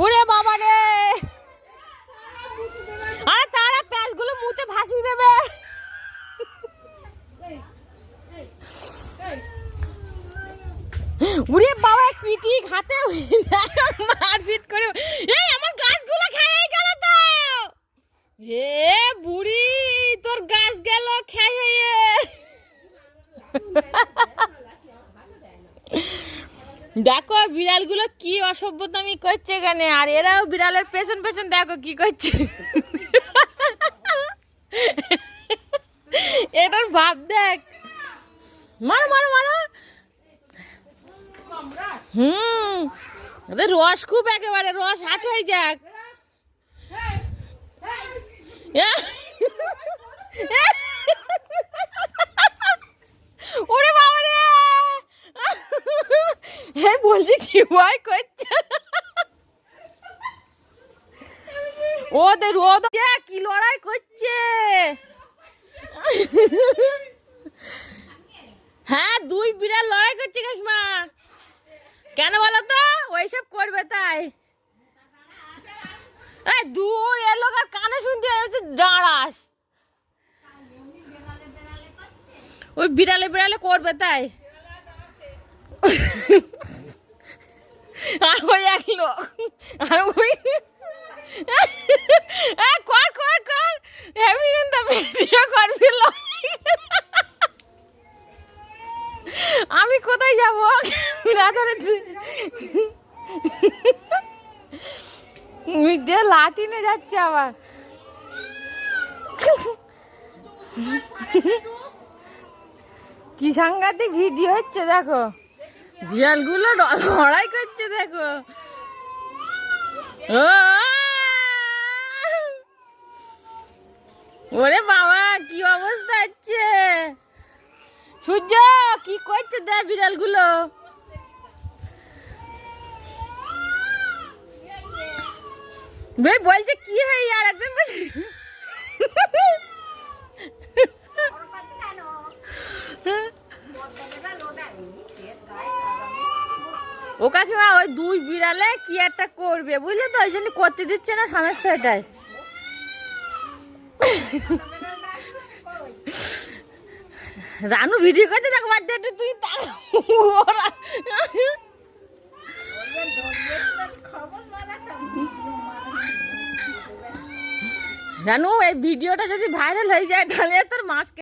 ওরে বাবা রে, আরে তারা প্যাঁচগুলো মুতে ভাসিয়ে দেবে। ওরে বাবা কিটি খাতে মারপিট করে, এই আমার গাছগুলো খেয়ে গেল তো। হে বুড়ি তোর গাছ গেল খেয়ে। দেখো বিড়ালগুলো কি অসভ্যতামি করছে এখানে, আর এরাও বিড়ালের পেছন পেছন দেখো কি করছে। এটার ভাব দেখ, মারো মারো মারো। ওদের রস খুব, একেবারে রস হাট হয়ে যাক। ওরে বাবা রে, বলছি কি ভয় করছে ওদের, কি লড়াই করছে। হ্যাঁ দুই বিড়াল লড়াই করছে কাকিমা, কেন বলো তো? ওইসব করবে তাই। দূর এর লোক আর কানে শুনতে দাঁড়াস, ওই বিড়ালে বিড়ালে করবে তাই। আর ওই এক লোক, আর ওই কর কর কর, হেভি কিন্তু ভিডিও করবি। আমি কোথায় যাবো না ধরে দিয়ে লাঠি নিয়ে যাচ্ছে আবার। কি সাংঘাতিক ভিডিও হচ্ছে দেখো, বিড়ালগুলো লড়াই করছে দেখো। ওরে বাবা কি অবস্থা হচ্ছে, সূর্য কি করছে দেখ বিড়ালগুলো। বলছে কি হয় আর একজন ও কাকিমা, ওই দুই বিড়ালে কি একটা করবে বুঝলে তো, ওই জন্য করতে দিচ্ছে না, সমস্যা এটাই। রানু ভিডিও করতে দেখো, তুই রানু এই ভিডিওটা যদি ভাইরাল হয়ে যায় তাহলে তোর মাছ